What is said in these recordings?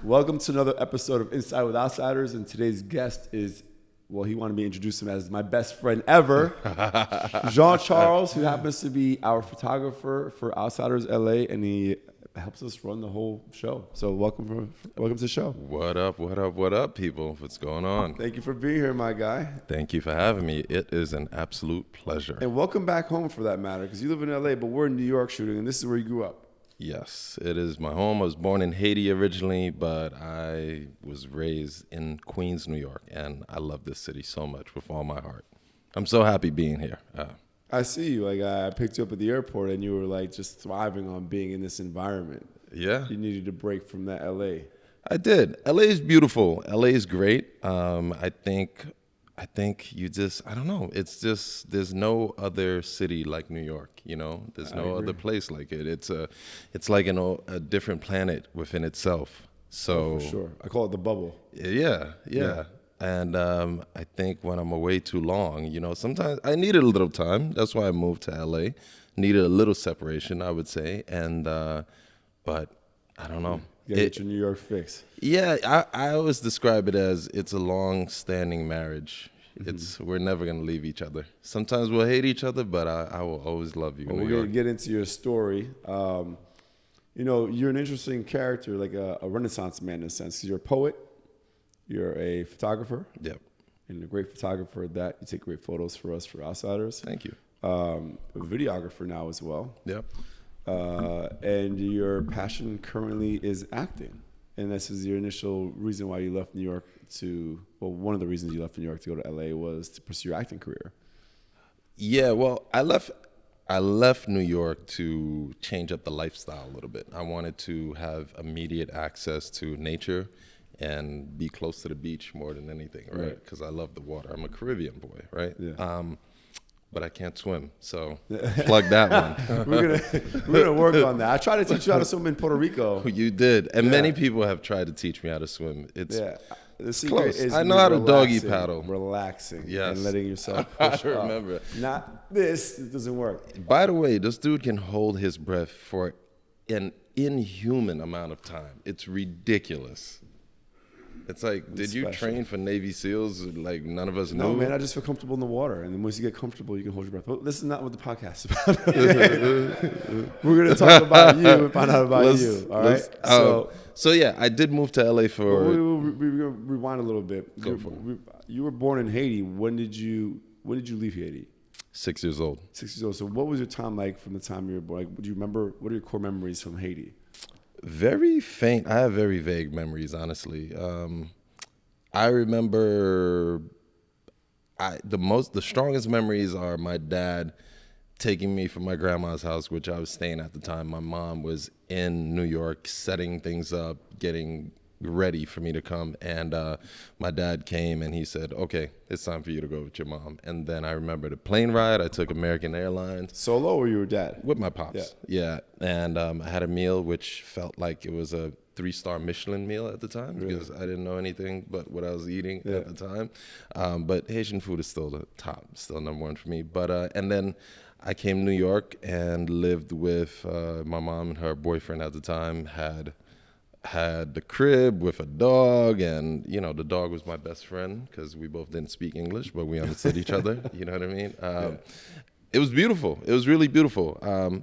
Welcome to another episode of Inside with Outsiders, and today's guest is, well, he wanted me to introduce him as my best friend ever, Jean-Charles, who happens to be our photographer for Outsiders LA, and he helps us run the whole show. So welcome to the show. What up, people? What's going on? Thank you for being here, my guy. Thank you for having me. It is an absolute pleasure. And welcome back home for that matter, because you live in LA, but we're in New York shooting, and this is where you grew up. Yes, it is my home. I was born in Haiti originally, but I was raised in Queens, New York, and I love this city so much with all my heart. I'm so happy being here. I see you. Like, I picked you up at the airport, and you were like just thriving on being in this environment. Yeah. You needed a break from that LA. I did. LA is beautiful. LA is great. I think you just, I don't know. It's just, there's no other city like New York, you know? There's no other place like it. It's like a different planet within itself. So For sure. I call it the bubble. Yeah. And I think when I'm away too long, you know, sometimes I needed a little time. That's why I moved to LA. Needed a little separation, I would say. And, but I don't know. You gotta get your New York fix. Yeah, I always describe it as it's a long-standing marriage. We're never gonna leave each other. Sometimes we'll hate each other, but I will always love you. Well, we're gonna get into your story. You know, you're an interesting character, like a Renaissance man in a sense. 'Cause you're a poet, you're a photographer, Yep. and a great photographer at that. You take great photos for us, for Outsiders. Thank you. A videographer now as well. Yep. And your passion currently is acting. And this is your initial reason why you left New York one of the reasons you left New York to go to LA was to pursue your acting career. Yeah. Well, I left New York to change up the lifestyle a little bit. I wanted to have immediate access to nature and be close to the beach more than anything, right? Because I love the water. I'm a Caribbean boy, right? Yeah. But I can't swim, so plug that one. we're gonna work on that. I tried to teach you how to swim in Puerto Rico. You did, and many people have tried to teach me how to swim. It's The secret close. is I know how to doggy relaxing, paddle. Relaxing, Yes. and letting yourself push I up. remember. Not this. It doesn't work. By the way, this dude can hold his breath for an inhuman amount of time. It's ridiculous. It's like, did you train for Navy SEALs like none of us knew? No, man, I just feel comfortable in the water. And then once you get comfortable, you can hold your breath. But this is not what the podcast is about. We're going to talk about you and find out about you. All right? So yeah, I did move to LA for... We're going to rewind a little bit. Go for it. You were born in Haiti. When did you leave Haiti? 6 years old. 6 years old. So what was your time like from the time you were born? Like, do you remember, what are your core memories from Haiti? Very faint. I have very vague memories, honestly. I remember the strongest memories are my dad taking me from my grandma's house, which I was staying at the time. My mom was in New York setting things up, getting ready for me to come. And my dad came and he said, okay, it's time for you to go with your mom. And then I remember the plane ride. I took American Airlines. Solo or you were dad? With my pops. Yeah. And I had a meal which felt like it was a 3-star Michelin meal at the time because I didn't know anything but what I was eating at the time. But Haitian food is still the top, still number one for me. But and then I came to New York and lived with my mom and her boyfriend at the time, had the crib with a dog, and you know the dog was my best friend because we both didn't speak English, but we understood each other. You know what I mean? It was beautiful. It was really beautiful.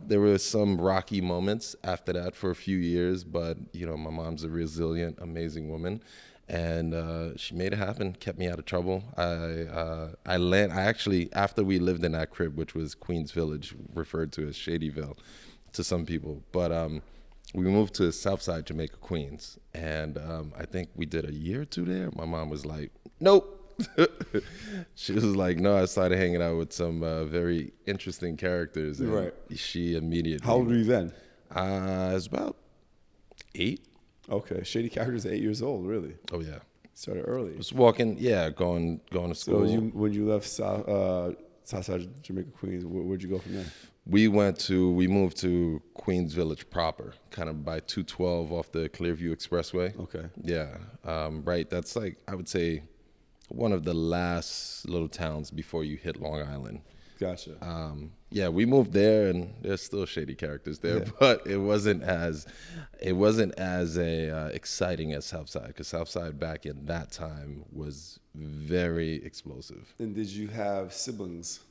There were some rocky moments after that for a few years, but you know my mom's a resilient, amazing woman, and she made it happen. Kept me out of trouble. I actually, after we lived in that crib, which was Queens Village, referred to as Shadyville to some people, but we moved to Southside Jamaica, Queens, and I think we did a year or two there. My mom was like, nope. She was like, no, I started hanging out with some very interesting characters. And she immediately... How old were you then? I was about 8. Okay. Shady characters at 8 years old, really? Oh, yeah. Started early. I was walking, going to school. So when you left Southside Jamaica, Queens, where'd you go from there? We moved to Queens Village proper, kind of by 212 off the Clearview Expressway. Okay. Yeah. Right. That's like, I would say, one of the last little towns before you hit Long Island. Gotcha. Yeah, we moved there, and there's still shady characters there, but it wasn't as exciting as Southside, because Southside back in that time was very explosive. And did you have siblings?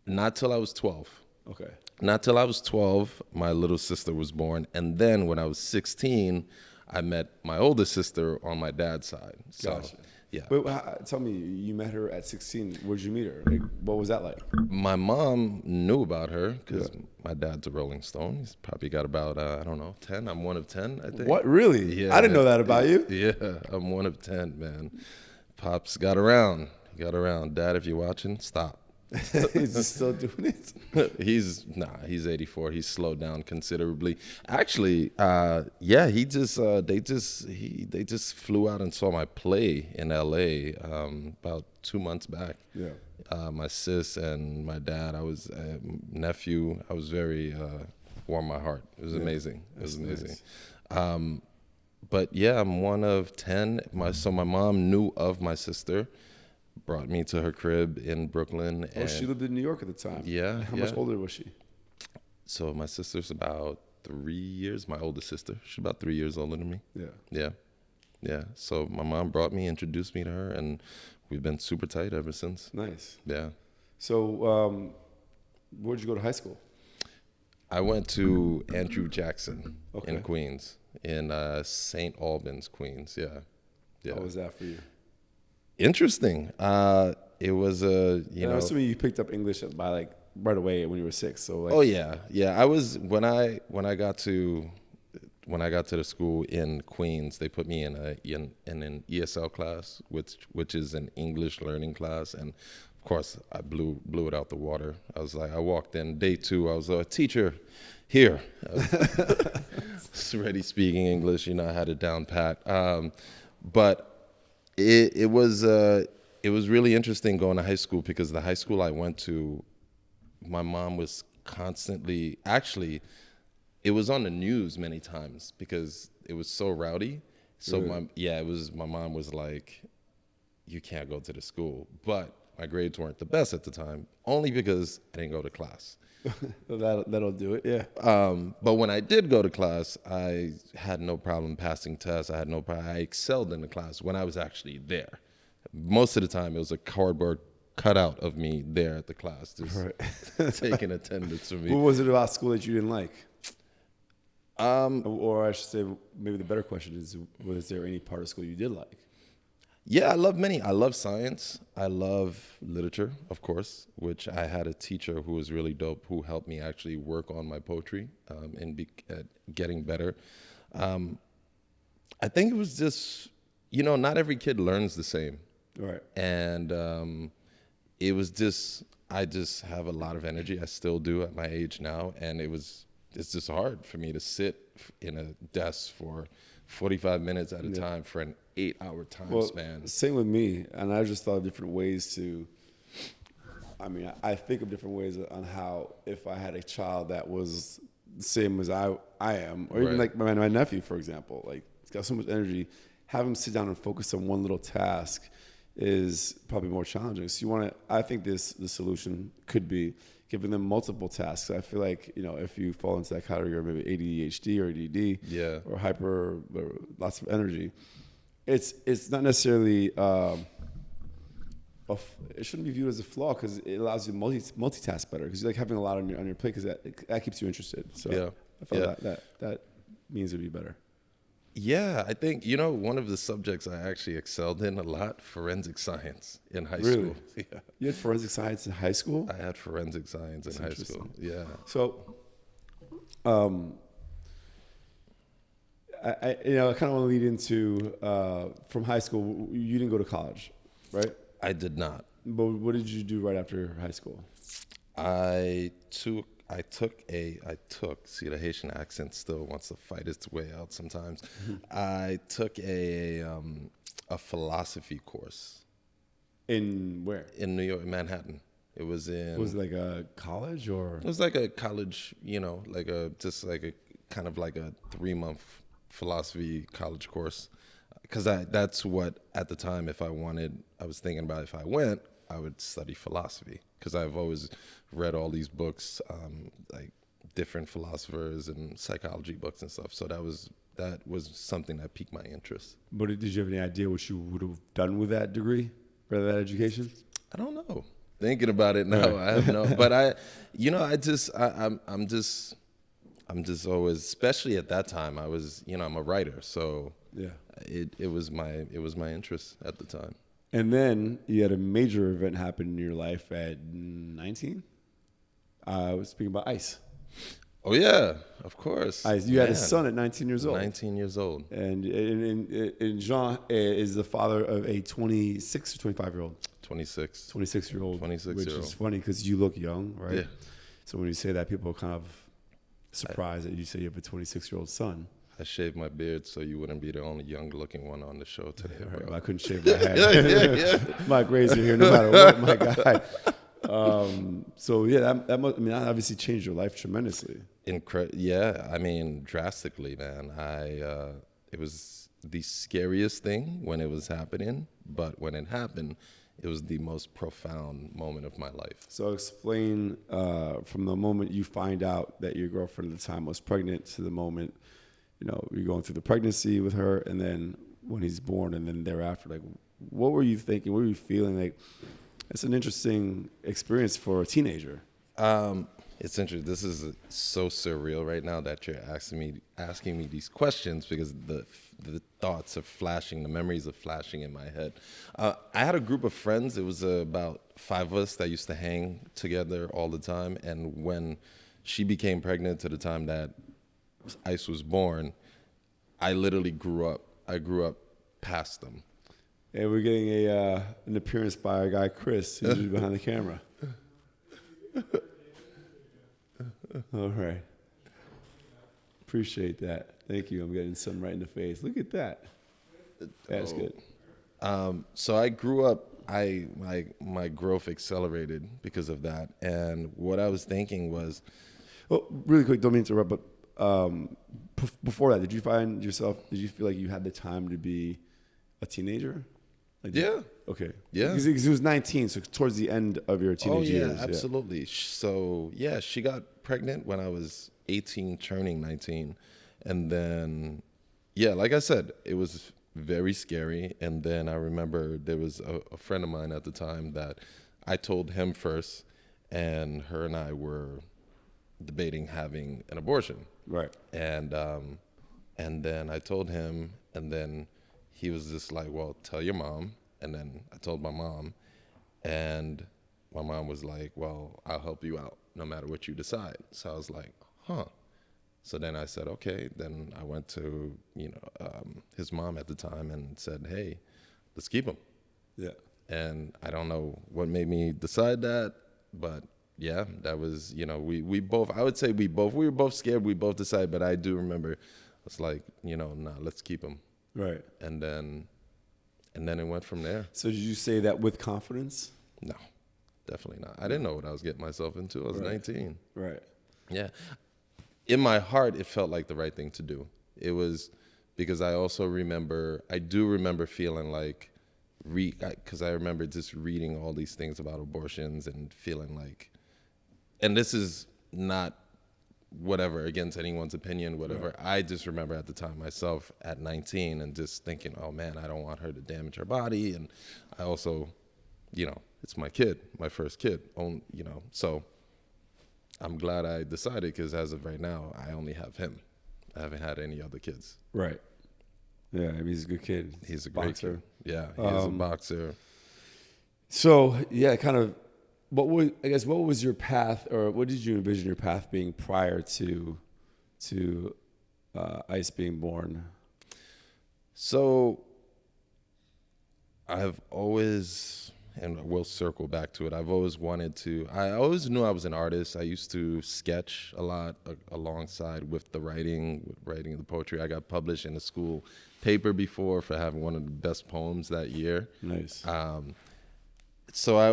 Not till I was 12. Okay. Not till I was 12, my little sister was born, and then when I was 16, I met my older sister on my dad's side. So, Gotcha. yeah. But tell me, you met her at 16. Where'd you meet her? Like, what was that like? My mom knew about her because my dad's a Rolling Stone. He's probably got about, I don't know, 10. I'm one of 10, I think. What, really? Yeah. I didn't know that about you. Yeah, I'm one of 10, man. Pops got around. He got around. Dad, if you're watching, stop. Is he still doing it? He's 84. He's slowed down considerably. Actually, yeah, they just flew out and saw my play in LA about 2 months back. Yeah. My sis and my dad, nephew, I was very warmed my heart. It was amazing. It was amazing. Nice. But yeah, I'm one of 10. So my mom knew of my sister, brought me to her crib in Brooklyn. Oh, she lived in New York at the time. Yeah. How much older was she? So my sister's about 3 years. My oldest sister, she's about 3 years older than me. Yeah. So my mom brought me, introduced me to her, and we've been super tight ever since. Nice. Yeah. So where'd you go to high school? I went to Andrew Jackson in Queens, in St. Albans, Queens. Yeah. How was that for you? Interesting. It was I'm assuming you picked up English by like right away when you were 6. So like. Oh yeah. I was when I got to the school in Queens, they put me in an ESL class, which is an English learning class, and of course I blew it out the water. I walked in day 2. I was a teacher here. I was already speaking English. I had it down pat. But it was really interesting going to high school, because the high school I went to, my mom was constantly, actually, it was on the news many times because it was so rowdy. So really? My mom was like, you can't go to the school. But my grades weren't the best at the time, only because I didn't go to class. That'll do it, yeah. But when I did go to class, I had no problem passing tests. I excelled in the class when I was actually there. Most of the time, it was a cardboard cutout of me there at the class, just taking attendance from me. What was it about school that you didn't like? Or I should say, maybe the better question is, was there any part of school you did like? Yeah, I love science. I love literature, of course, which I had a teacher who was really dope, who helped me actually work on my poetry and getting better. I think it was just, not every kid learns the same. Right. And it was just, I just have a lot of energy. I still do at my age now. And it's just hard for me to sit in a desk for 45 minutes at a time for an 8-hour time span. Same with me. And I just thought of different ways I think of different ways on how, if I had a child that was the same as I am, or even like my nephew, for example, like he's got so much energy, have him sit down and focus on one little task is probably more challenging. So I think the solution could be giving them multiple tasks. I feel like, if you fall into that category of maybe ADHD or ADD or hyper, or lots of energy, it's not necessarily, it shouldn't be viewed as a flaw, because it allows you to multitask better, because you like having a lot on your plate, because that keeps you interested. So I feel that means it'd be better. Yeah, I think, one of the subjects I actually excelled in a lot, forensic science in high school. Yeah. You had forensic science in high school? I had forensic science in high school. Yeah. So, I kind of want to lead into, from high school, you didn't go to college, right? I did not. But what did you do right after high school? See, the Haitian accent still wants to fight its way out sometimes. I took a philosophy course. In where? In New York, Manhattan. It was in. Was it like a college or? It was like a college, like a kind of like a 3-month philosophy college course. Because that's what, at the time, I was thinking about if I went, I would study philosophy because I've always read all these books, like different philosophers and psychology books and stuff. So that was something that piqued my interest. But did you have any idea what you would have done with that degree or that education? I don't know. Thinking about it now, I have no. But I'm just always, especially at that time, I'm a writer, so yeah, it was my interest at the time. And then you had a major event happen in your life at 19. I was speaking about Ice. Oh yeah, of course. Ice, you had a son at 19 years old. 19 years old. And Jean is the father of a 26 or 25-year-old. 26-year-old. 26-year-old. Which is funny because you look young, right? Yeah. So when you say that, people are kind of surprised that you say you have a 26-year-old son. I shaved my beard so you wouldn't be the only young-looking one on the show today. Yeah, right. Well, I couldn't shave my head. My grays are here no matter what, my guy. So yeah, that obviously changed your life tremendously. Yeah, I mean, drastically, man. It was the scariest thing when it was happening, but when it happened, it was the most profound moment of my life. So explain from the moment you find out that your girlfriend at the time was pregnant to the moment, you're going through the pregnancy with her, and then when he's born, and then thereafter, like, what were you thinking? What were you feeling? Like, it's an interesting experience for a teenager. It's interesting. This is so surreal right now that you're asking me these questions because the thoughts are flashing, the memories are flashing in my head. I had a group of friends. It was about 5 of us that used to hang together all the time. And when she became pregnant to the time that Ice was born, I literally grew up. I grew up past them. And we're getting an appearance by our guy Chris, who's behind the camera. All right. Appreciate that. Thank you. I'm getting some right in the face. Look at that. That's good. So I grew up. My growth accelerated because of that. And what I was thinking was, really quick. Don't mean to interrupt, but before that, did you feel like you had the time to be a teenager? Yeah. Okay. Yeah. Because it was 19, so towards the end of your teenage years. Absolutely. Yeah. So, yeah, she got pregnant when I was 18, turning 19. And then, yeah, like I said, it was very scary. And then I remember there was a friend of mine at the time that I told him first, and her and I were debating having an abortion. Right. And then I told him, and then he was just like, well, tell your mom. And then I told my mom, and my mom was like, well, I'll help you out no matter what you decide. So I was like, huh. So then I said, okay. Then I went to, his mom at the time and said, hey, let's keep him. Yeah. And I don't know what made me decide that, but yeah, that was, we both, I would say we were both scared. We both decided, but I do remember it's like, nah, let's keep him. Right. And then it went from there. So did you say that with confidence? No, definitely not. I didn't know what I was getting myself into. I was 19. Right. Yeah. In my heart, it felt like the right thing to do. It was because I do remember feeling like, because I remember just reading all these things about abortions and feeling like, and this is not whatever, against anyone's opinion, whatever. Right. I just remember at the time myself at 19 and just thinking, oh man, I don't want her to damage her body. And I also, it's my kid, my first kid, so I'm glad I decided because as of right now, I only have him. I haven't had any other kids. Right. Yeah, he's a good kid. He's a great kid. Yeah, he's a boxer. So, yeah, kind of, what was your path, or what did you envision your path being prior to Ice being born? So I've always, and we'll circle back to it, I always knew I was an artist. I used to sketch a lot alongside with the writing the poetry. I got published in a school paper before for having one of the best poems that year. Nice. So I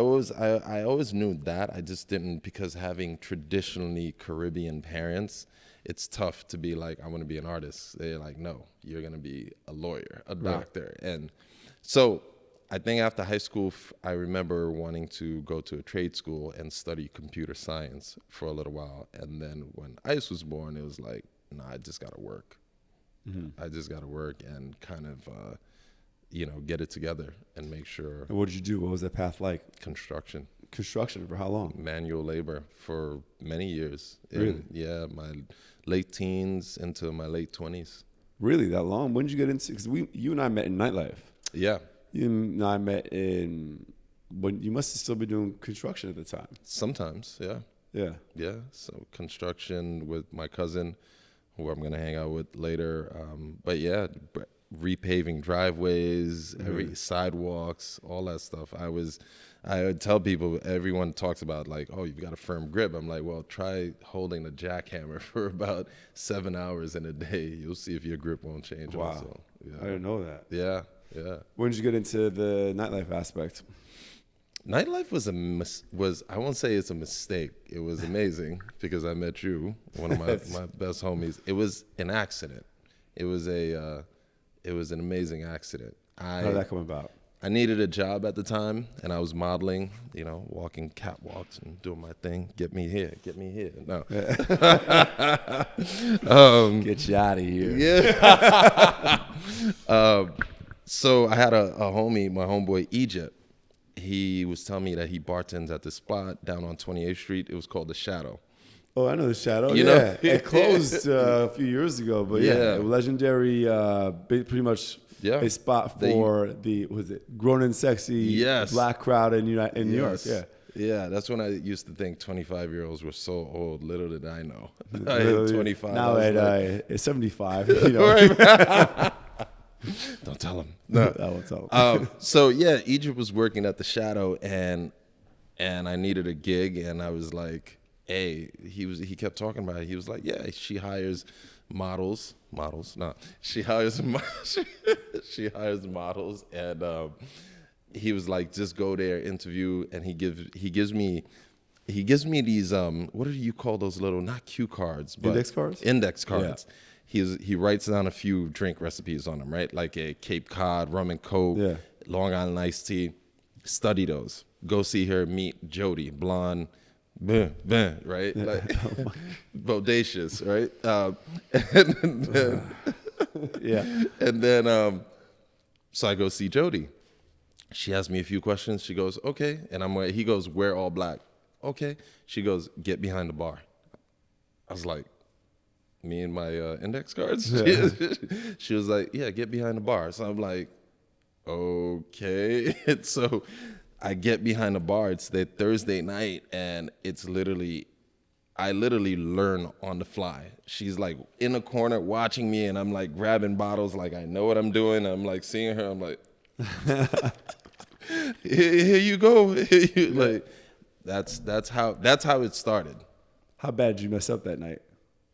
always knew that. I just didn't, because having traditionally Caribbean parents, it's tough to be like, I want to be an artist. They're like, no, you're going to be a lawyer, a doctor. Right. And so I think after high school, I remember wanting to go to a trade school and study computer science for a little while. And then when Ice was born, it was like, nah, I just got to work. I just got to work and kind of, get it together and make sure. And what did you do? What was that path like? Construction. Construction for how long? Manual labor for many years. Really? Yeah, my late teens into my late 20s. Really, that long? When did you get into? Because you and I met in nightlife. Yeah. You and I met when you must have still been doing construction at the time. Sometimes, yeah. Yeah. Yeah. So construction with my cousin, who I'm gonna hang out with later. But yeah, repaving driveways, every sidewalks, all that stuff. I would tell people, everyone talks about like, oh, you've got a firm grip. I'm like, well, try holding a jackhammer for about 7 hours in a day. You'll see if your grip won't change. Wow. Also. Yeah. I didn't know that. Yeah. Yeah. When did you get into the nightlife aspect? Nightlife was I won't say it's a mistake. It was amazing because I met you, one of my best homies. It was an accident. It was an amazing accident. How did that come about? I needed a job at the time, and I was modeling, walking catwalks and doing my thing. Get me here. No. Get you out of here. Yeah. So I had a homie, my homeboy Egypt. He was telling me that he bartends at this spot down on 28th Street. It was called The Shadow. Oh, I know The Shadow. You know? It closed a few years ago, but legendary, pretty much a spot for grown and sexy black crowd in New York. Yeah. Yeah, that's when I used to think 25-year-olds were so old. Little did I know. I am 25. Now at 75, Don't tell him. No, I won't tell him. So yeah, Egypt was working at The Shadow, and I needed a gig, and I was like, hey, he kept talking about it. He was like, yeah, she hires models. No, she hires models, and he was like, just go there, interview, and he gives me these what do you call those little, not cue cards, but index cards. Yeah. He writes down a few drink recipes on them, right? Like a Cape Cod, rum and coke, Long Island iced tea. Study those. Go see her, meet Jody, blonde, right? Like, bodacious, right? And then, so I go see Jody. She asks me a few questions. She goes, okay. And he goes, wear all black. Okay. She goes, get behind the bar. I was like, me and my index cards? Yeah. She was like, yeah, get behind the bar. So I'm like, okay. And so I get behind the bar. It's that Thursday night, and I literally learn on the fly. She's like in a corner watching me, and I'm like grabbing bottles like I know what I'm doing. I'm like seeing her. I'm like, here you go. Like that's how it started. How bad did you mess up that night?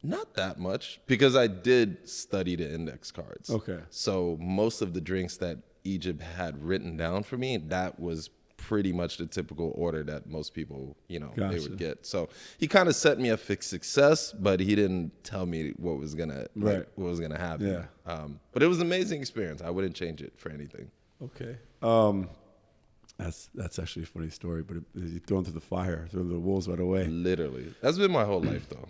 Not that much, because I did study the index cards. Okay. So most of the drinks that Egypt had written down for me, that was pretty much the typical order that most people, Gotcha. They would get. So he kind of set me up for success, but he didn't tell me what was gonna happen. Yeah. But it was an amazing experience. I wouldn't change it for anything. Okay. That's actually a funny story, but you thrown through the fire, thrown the wolves right away. Literally. That's been my whole life, though.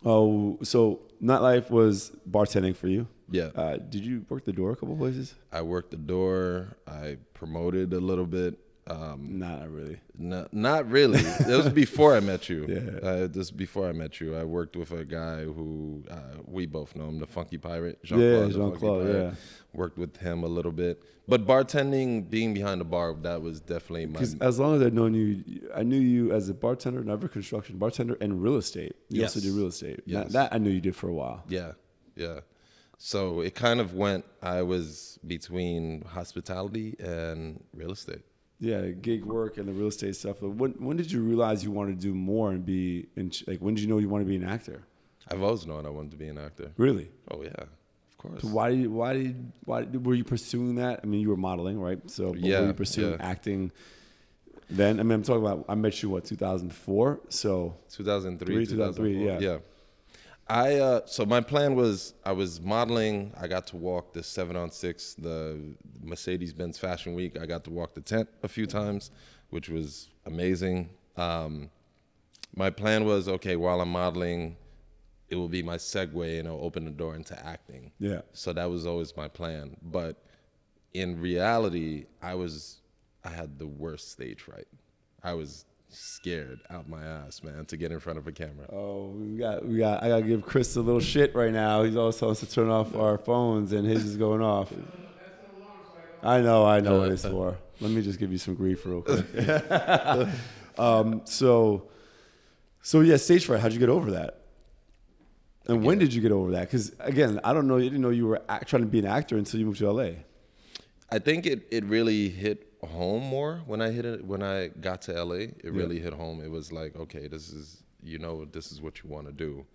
Oh, so nightlife was bartending for you? Yeah. Did you work the door a couple places? I worked the door. I promoted a little bit. Not really. Not really. It was before I met you. Yeah. This before I met you. I worked with a guy who we both know him, the Funky Pirate. Jean-Claude. Yeah. Worked with him a little bit. But bartending, being behind the bar, that was definitely my... Because as long as I've known you, I knew you as a bartender, never construction, bartender, and real estate. You also did real estate. Yes. That I knew you did for a while. Yeah. So it kind of went, I was between hospitality and real estate. Yeah, gig work and the real estate stuff. When did you realize you wanted to do more and when did you know you wanted to be an actor? I've always known I wanted to be an actor. Really? Oh yeah, of course. So why were you pursuing that? I mean, you were modeling, right? So were you pursuing acting then? I mean, I'm talking about, I met you 2004? So 2003, 2003, yeah. So my plan was I was modeling. I got to walk the 7-on-6, the Mercedes-Benz Fashion Week. I got to walk the tent a few times, which was amazing. My plan was, okay, while I'm modeling, it will be my segue and it'll open the door into acting. Yeah. So that was always my plan. But in reality, I had the worst stage fright. I was scared out my ass, man, to get in front of a camera. Oh, I gotta give Chris a little shit right now. He's also telling us to turn off our phones, and his is going off. I know what it's for. Let me just give you some grief real quick. So yeah, stage fright. How'd you get over that? And when did you get over that? Because again, I don't know. You didn't know you were trying to be an actor until you moved to LA. I think it really hit home more when I got to LA. It really hit home. It was like, okay, this is what you want to do.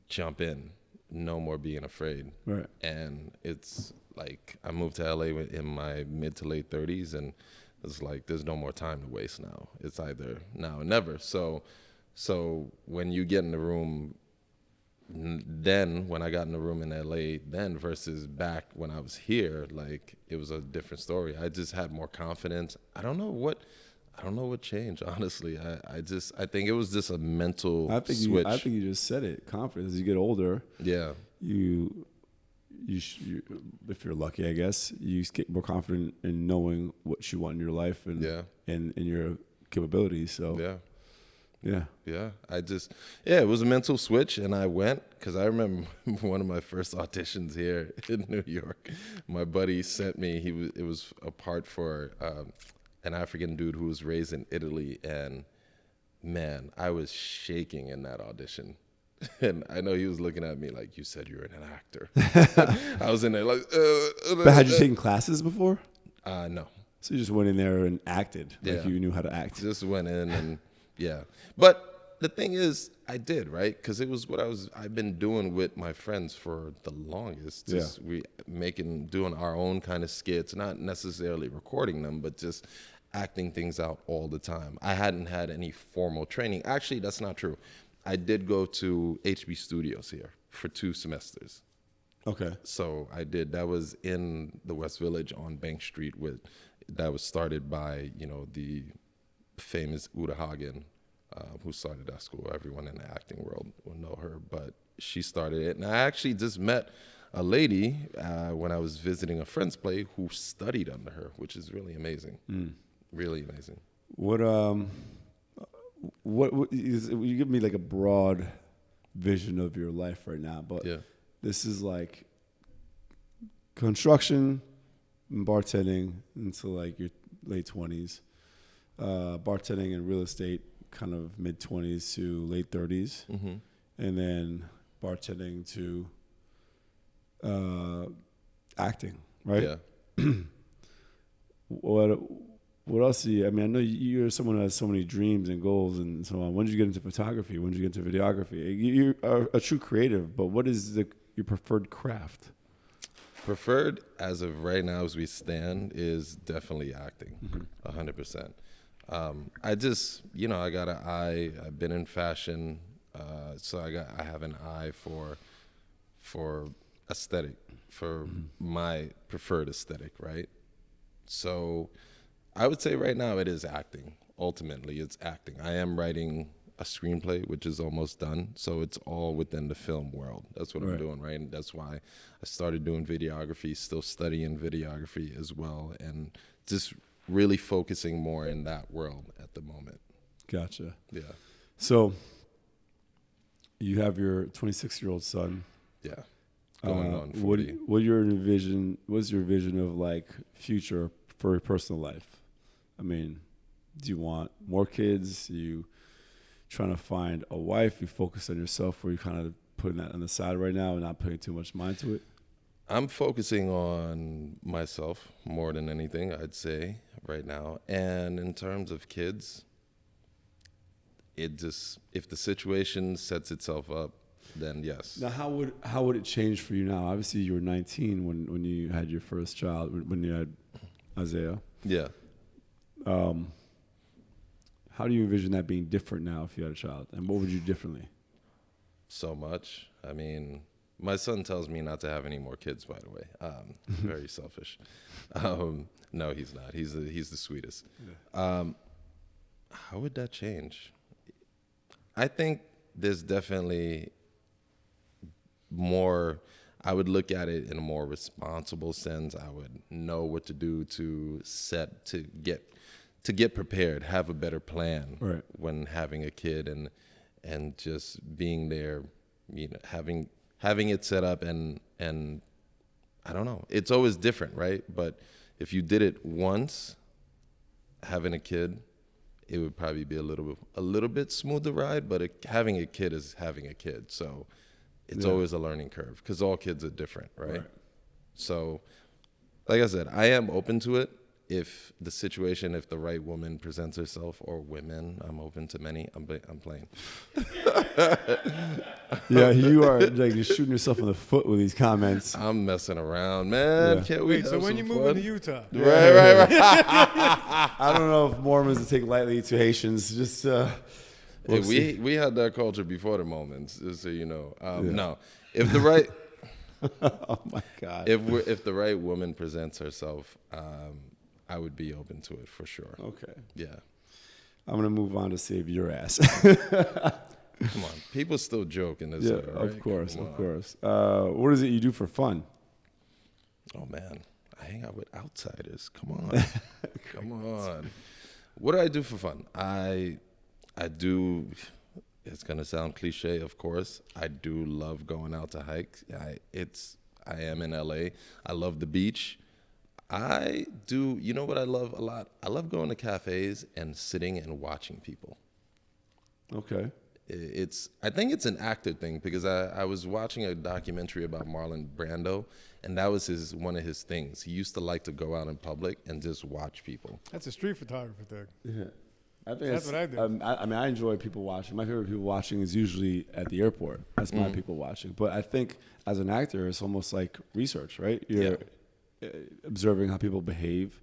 Jump in. No more being afraid. Right. And it's like I moved to LA in my mid to late 30s, and it's like there's no more time to waste now. It's either now or never. So when you get in the room, then when I got in the room in LA then versus back when I was here, like it was a different story. I just had more confidence. I don't know what changed, honestly. I think it was just a mental switch. I think you just said it. Confidence. As you get older, you if you're lucky, I guess, you get more confident in knowing what you want in your life and in your capabilities. So it was a mental switch, and I went because I remember one of my first auditions here in New York. My buddy sent me. It was a part for an African dude who was raised in Italy, and man, I was shaking in that audition. And I know he was looking at me like, "You said you were an actor." I was in there like. But had you taken classes before? No. So you just went in there and acted like you knew how to act. Just went in and. Yeah, but the thing is, I did, right? Because it was what I've been doing with my friends for the longest. Just doing our own kind of skits, not necessarily recording them, but just acting things out all the time. I hadn't had any formal training. Actually, that's not true. I did go to HB Studios here for 2 semesters. Okay. So I did. That was in the West Village on Bank Street. That was started by, the famous Uta Hagen, who started that school. Everyone in the acting world will know her, but she started it. And I actually just met a lady when I was visiting a friend's play who studied under her, which is really amazing. Really amazing. What you give me like a broad vision of your life right now, but this is like construction and bartending until like your late 20s. Bartending and real estate, kind of mid 20s to late 30s, and then bartending to acting, right? Yeah. What else do you? I mean, I know you're someone who has so many dreams and goals and so on. When did you get into photography? When did you get into videography? You are a true creative, but what is your preferred craft? Preferred as of right now, as we stand, is definitely acting, 100%. I just, I got an eye. I've been in fashion, so I have an eye for aesthetic, for my preferred aesthetic, right? So I would say right now it is acting. Ultimately, it's acting. I am writing a screenplay, which is almost done, so it's all within the film world. That's what I'm doing, right? And that's why I started doing videography, still studying videography as well, and just really focusing more in that world at the moment. Gotcha. Yeah. So you have your 26-year-old son. Yeah. Going on 40. What's your vision of like future for your personal life? I mean, do you want more kids? You trying to find a wife? You focus on yourself, or you kind of putting that on the side right now and not putting too much mind to it? I'm focusing on myself more than anything, I'd say, right now. And in terms of kids, if the situation sets itself up, then yes. Now, how would it change for you now? Obviously, you were 19 when you had your first child, when you had Isaiah. Yeah. How do you envision that being different now if you had a child? And what would you do differently? so much. I mean, my son tells me not to have any more kids, by the way. Very selfish. No, he's not. He's the sweetest. Yeah. How would that change? I think there's definitely more. I would look at it in a more responsible sense. I would know what to do to get prepared, have a better plan when having a kid, and just being there, having it set up, and I don't know. It's always different, right? But if you did it once, having a kid, it would probably be a little bit smoother ride. But having a kid is having a kid, so it's always a learning curve because all kids are different, right? So, like I said, I am open to it. If the right woman presents herself, or women, I'm open to many. I'm playing. Yeah, you are like you're shooting yourself in the foot with these comments. I'm messing around, man. Can't we? Wait, so when you move to Utah? Right. I don't know if Mormons would take lightly to Haitians. Just hey, we had that culture before the Mormons, just so you know. No, if the right. Oh my God. If the right woman presents herself, I would be open to it for sure. Okay. Yeah. I'm gonna move on to save your ass. Come on, people still joke in this. Yeah, era, right? of course. What is it you do for fun? Oh man, I hang out with outsiders. Come on, come on. What do I do for fun? I do. It's gonna sound cliche, of course. I do love going out to hike. I am in LA. I love the beach. I do. You know what I love a lot? I love going to cafes and sitting and watching people. Okay. I think it's an actor thing because I was watching a documentary about Marlon Brando, and that was one of his things. He used to like to go out in public and just watch people. That's a street photographer thing. Yeah. I think that's what I do. I mean, I enjoy people watching. My favorite people watching is usually at the airport. That's my people watching. But I think as an actor, it's almost like research, right? You're observing how people behave,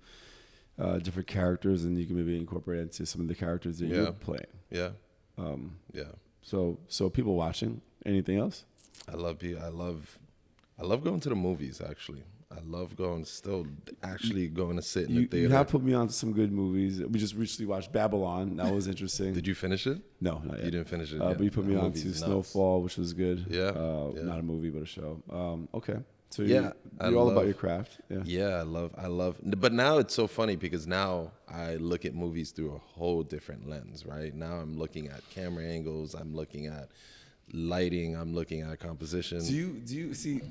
different characters, and you can maybe incorporate it into some of the characters that you're playing. Yeah. So people watching. Anything else? I love going to the movies. Actually, I love going to sit in the theater. You have put me on to some good movies. We just recently watched Babylon. That was interesting. Did you finish it? No, not yet. You didn't finish it. But you put me on to Snowfall, which was good. Yeah. Not a movie, but a show. Okay. So you're all about your craft. Yeah, I love. But now it's so funny because now I look at movies through a whole different lens, right? Now I'm looking at camera angles. I'm looking at lighting. I'm looking at composition. Do you see?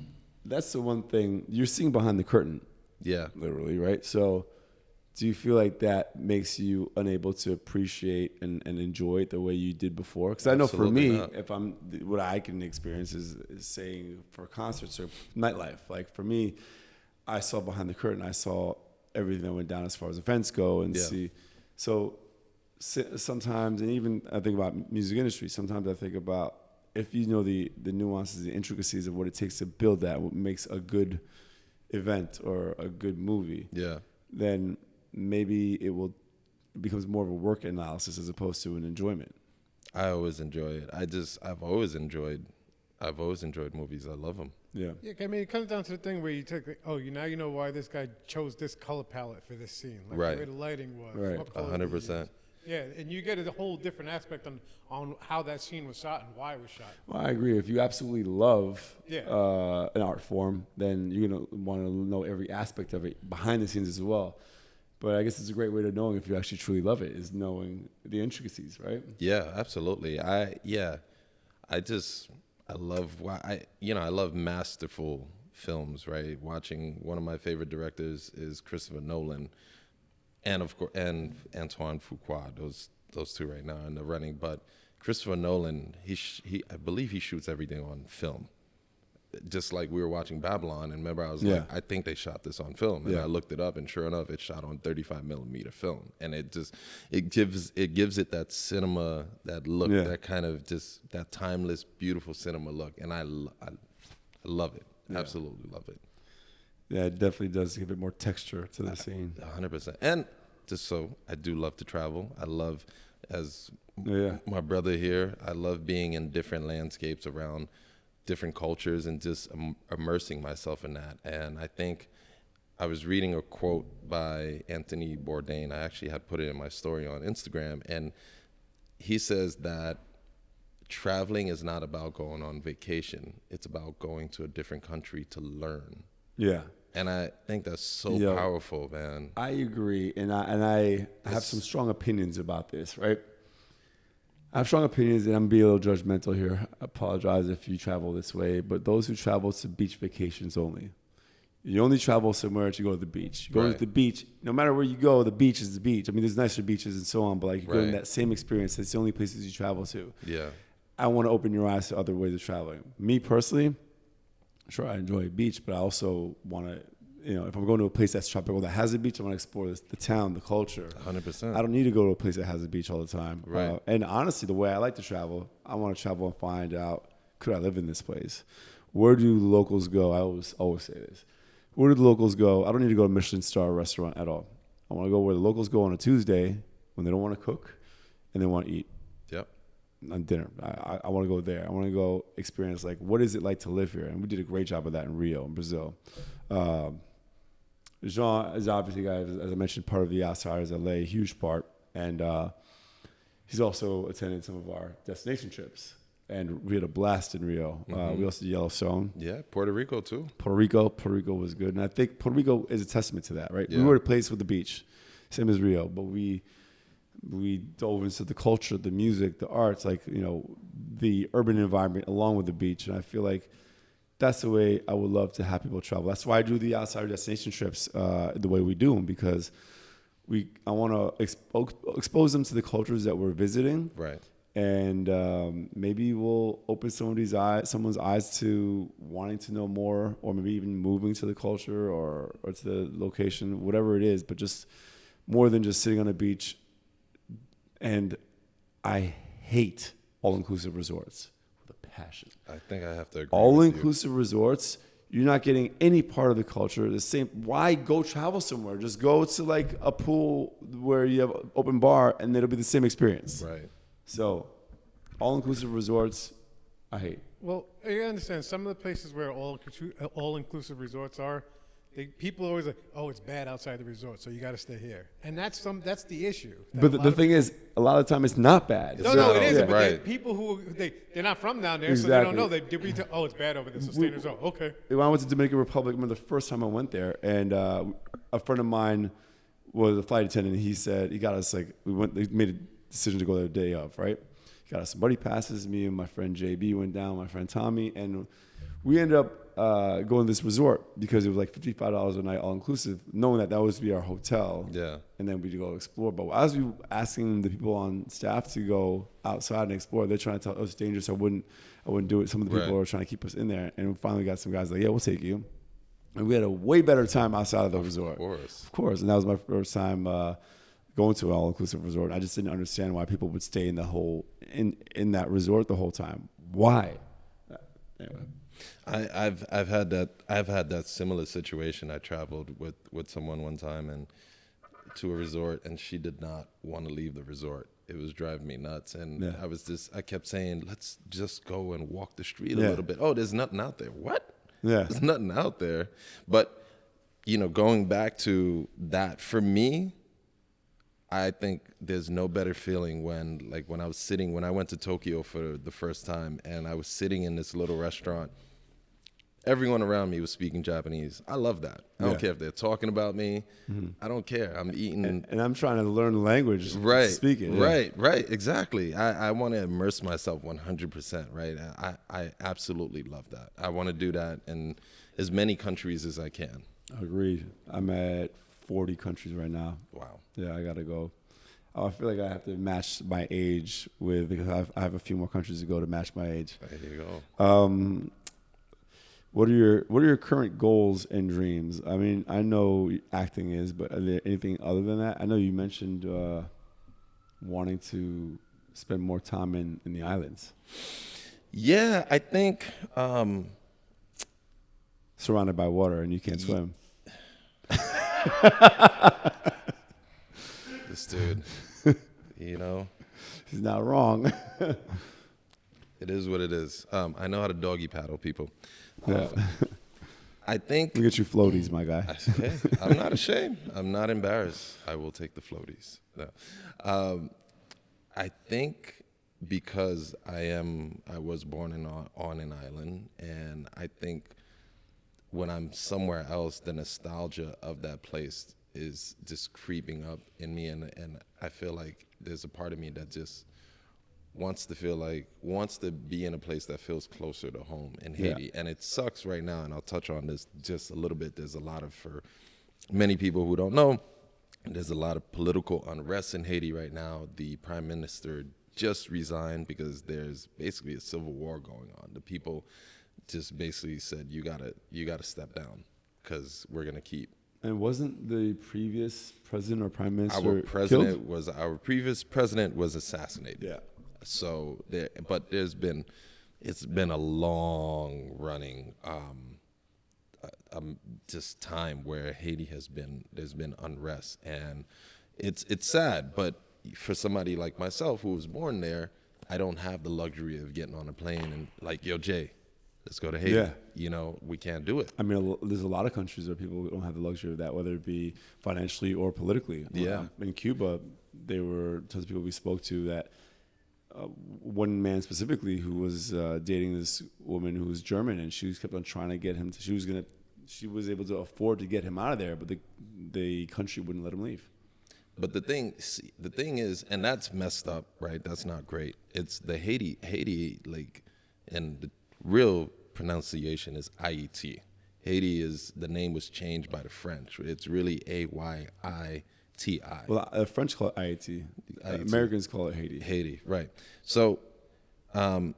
That's the one thing you're seeing behind the curtain. Yeah, literally, right? So, do you feel like that makes you unable to appreciate and enjoy it the way you did before? Because I know for me, what I can experience is saying for concerts or nightlife. Like for me, I saw behind the curtain. I saw everything that went down as far as events go, and see. So sometimes, and even I think about music industry. Sometimes I think about if you know the nuances, the intricacies of what it takes to build that, what makes a good event or a good movie. Yeah. Then maybe it becomes more of a work analysis as opposed to an enjoyment. I always enjoy it. I've always enjoyed movies. I love them. Yeah. Yeah. I mean, it comes down to the thing where you take, now you know why this guy chose this color palette for this scene, like the way the lighting was, right? 100%. Yeah, and you get a whole different aspect on how that scene was shot and why it was shot. Well, I agree. If you absolutely love an art form, then you're going to want to know every aspect of it behind the scenes as well. But I guess it's a great way to knowing if you actually truly love it is knowing the intricacies, right? Yeah, absolutely. I love masterful films, right? Watching one of my favorite directors is Christopher Nolan. And of course, and Antoine Fuqua, those two right now in the running. But Christopher Nolan, I believe he shoots everything on film. Just like we were watching Babylon, and remember I was like, I think they shot this on film, and I looked it up, and sure enough, it's shot on 35 millimeter film, and it gives it that cinema, that look, that kind of just that timeless, beautiful cinema look, and I love it, absolutely love it. Yeah, it definitely does give it more texture to the scene. 100%. And just so, I do love to travel. I love as my brother here, I love being in different landscapes around different cultures and just immersing myself in that. And I think I was reading a quote by Anthony Bourdain. I actually had put it in my story on Instagram, and he says that traveling is not about going on vacation. It's about going to a different country to learn. Yeah. And I think that's so powerful, man. I agree. And I have some strong opinions about this, right? I have strong opinions, and I'm being a little judgmental here. I apologize if you travel this way, but those who travel to beach vacations only. You only travel somewhere to go to the beach. You go to the beach, no matter where you go, the beach is the beach. I mean, there's nicer beaches and so on, but like you go in that same experience. It's the only places you travel to. Yeah. I want to open your eyes to other ways of traveling. Me personally, sure, I enjoy a beach, but I also want to, if I'm going to a place that's tropical that has a beach, I want to explore the town, the culture. 100%. I don't need to go to a place that has a beach all the time. Right. And honestly, the way I like to travel, I want to travel and find out, could I live in this place? Where do locals go? I always say this. Where do the locals go? I don't need to go to a Michelin star restaurant at all. I want to go where the locals go on a Tuesday when they don't want to cook and they want to eat. Yep. On dinner. I want to go there. I want to go experience, like, what is it like to live here? And we did a great job of that in Rio, in Brazil. Jean is obviously, as I mentioned, part of the Outsiders LA, huge part. And he's also attended some of our destination trips. And we had a blast in Rio. We also did Yellowstone. Yeah, Puerto Rico too. Puerto Rico was good. And I think Puerto Rico is a testament to that, right? Yeah. We were at a place with the beach, same as Rio, but we dove into the culture, the music, the arts, like, the urban environment along with the beach. And I feel like that's the way I would love to have people travel. That's why I do the outsider destination trips the way we do them, because I want to expose them to the cultures that we're visiting. Right. And maybe we'll open someone's eyes to wanting to know more, or maybe even moving to the culture or to the location, whatever it is, but just more than just sitting on a beach. And I hate all-inclusive resorts with a passion. I think I have to agree. All-inclusive resorts, you're not getting any part of the culture. The same. Why go travel somewhere? Just go to like a pool where you have an open bar, and it'll be the same experience. Right. So, all-inclusive resorts, I hate. Well, you understand some of the places where all-inclusive resorts are, people are always like, oh, it's bad outside the resort, so you got to stay here. And that's the issue. But the thing is, a lot of the time it's not bad. No, it isn't. Yeah. But Right. people who they're not from down there, so Exactly. they don't know. Oh, it's bad over there, so stay in the resort. Okay. When I went to Dominican Republic, I remember the first time I went there, and a friend of mine was a flight attendant. And he said he got us we made a decision to go there the day of, right? He got us some buddy passes. Me and my friend JB went down, my friend Tommy, and we ended up going to this resort because it was like $55 a night, all inclusive, knowing that was to be our hotel. Yeah. And then we'd go explore. But as we were asking the people on staff to go outside and explore, they're trying to tell us it's dangerous. I wouldn't do it. Some of the people were trying to keep us in there. And we finally got some guys like, yeah, we'll take you. And we had a way better time outside of the resort. Of course. And that was my first time going to an all-inclusive resort. I just didn't understand why people would stay in in that resort the whole time. Why? Anyway. I've had that similar situation. I traveled with someone one time and to a resort, and she did not want to leave the resort. It was driving me nuts, and I kept saying, let's just go and walk the street a little bit. Oh, there's nothing out there. What? Yeah. There's nothing out there. But going back to that, for me, I think there's no better feeling when I went to Tokyo for the first time, and I was sitting in this little restaurant. Everyone around me was speaking Japanese. I love that. I don't care if they're talking about me. Mm-hmm. I don't care. I'm eating. And I'm trying to learn the language. Right. Speaking. Right. Exactly. I want to immerse myself 100%. Right. I absolutely love that. I want to do that in as many countries as I can. Agreed. I'm at 40 countries right now. Wow. Yeah, I got to go. I feel like I have to match my age because I have a few more countries to go to match my age. There you go. What are your current goals and dreams? I mean, I know acting is, but are there anything other than that? I know you mentioned wanting to spend more time in the islands. Yeah, I think surrounded by water and you can't swim. This dude, He's not wrong. It is what it is. I know how to doggy paddle people. Yeah. I think. We get you floaties, my guy. Hey, I'm not ashamed. I'm not embarrassed. I will take the floaties. No. I think because I was born on an island, and I think when I'm somewhere else, the nostalgia of that place is just creeping up in me, and I feel like there's a part of me that just wants to be in a place that feels closer to home in Haiti. And it sucks right now, and I'll touch on this just a little bit. There's a lot of, for many people who don't know, there's a lot of political unrest in Haiti right now. The prime minister just resigned because there's basically a civil war going on. The people just basically said, you gotta step down because we're gonna keep. And wasn't the previous president or prime minister killed? Our previous president was assassinated. Yeah. So it's been a long running just time where Haiti there's been unrest, and it's sad. But for somebody like myself who was born there, I don't have the luxury of getting on a plane and like, yo, Jay, let's go to Haiti. Yeah. You know, we can't do it. I mean, there's a lot of countries where people don't have the luxury of that, whether it be financially or politically. Yeah. In Cuba, there were tons of people we spoke to that. One man specifically who was dating this woman who was German, and she kept on trying to get him. She was able to afford to get him out of there, but the country wouldn't let him leave. But the thing is, and that's messed up, right? That's not great. It's the Haiti, like, and the real pronunciation is IET. Haiti the name was changed by the French. It's really AYITI. Well, French call it IET. Americans call it Haiti. Haiti, right. So, if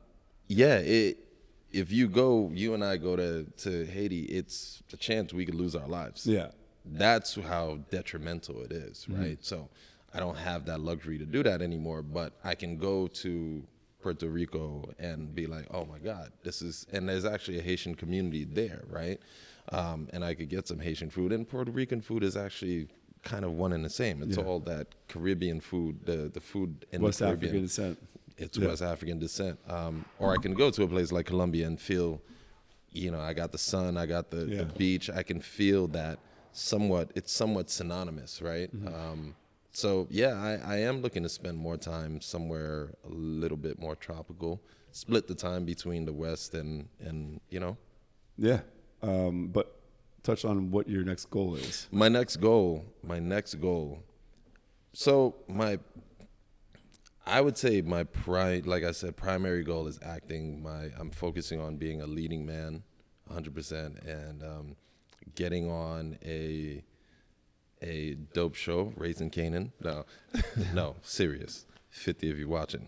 you and I go to Haiti, it's a chance we could lose our lives. Yeah. That's how detrimental it is, right? So I don't have that luxury to do that anymore, but I can go to Puerto Rico and be like, oh my God, and there's actually a Haitian community there, right? And I could get some Haitian food, and Puerto Rican food is actually kind of one and the same. It's all that Caribbean food, the food in West the Caribbean. African descent. It's West African descent. Or I can go to a place like Colombia and feel, I got the sun, I got the beach. I can feel that it's somewhat synonymous, right? Mm-hmm. I am looking to spend more time somewhere a little bit more tropical, split the time between the West and. Yeah. But touch on what your next goal is. My next goal. So I would say like I said, primary goal is acting. I'm focusing on being a leading man, 100%, and getting on a dope show, Raising Canaan. No, serious. 50 if you're watching.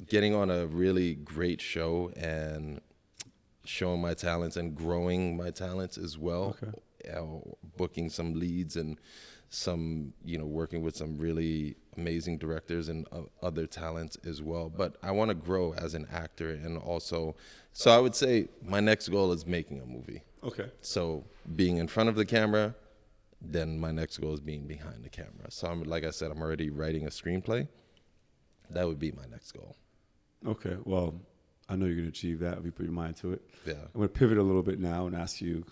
Getting on a really great show and showing my talents and growing my talents as well. Okay. Booking some leads and some, working with some really amazing directors and other talents as well. But I want to grow as an actor, and also, so I would say my next goal is making a movie. Okay. So being in front of the camera, then my next goal is being behind the camera. So like I said, I'm already writing a screenplay. That would be my next goal. Okay. Well, I know you're going to achieve that if you put your mind to it. Yeah. I'm going to pivot a little bit now and ask you,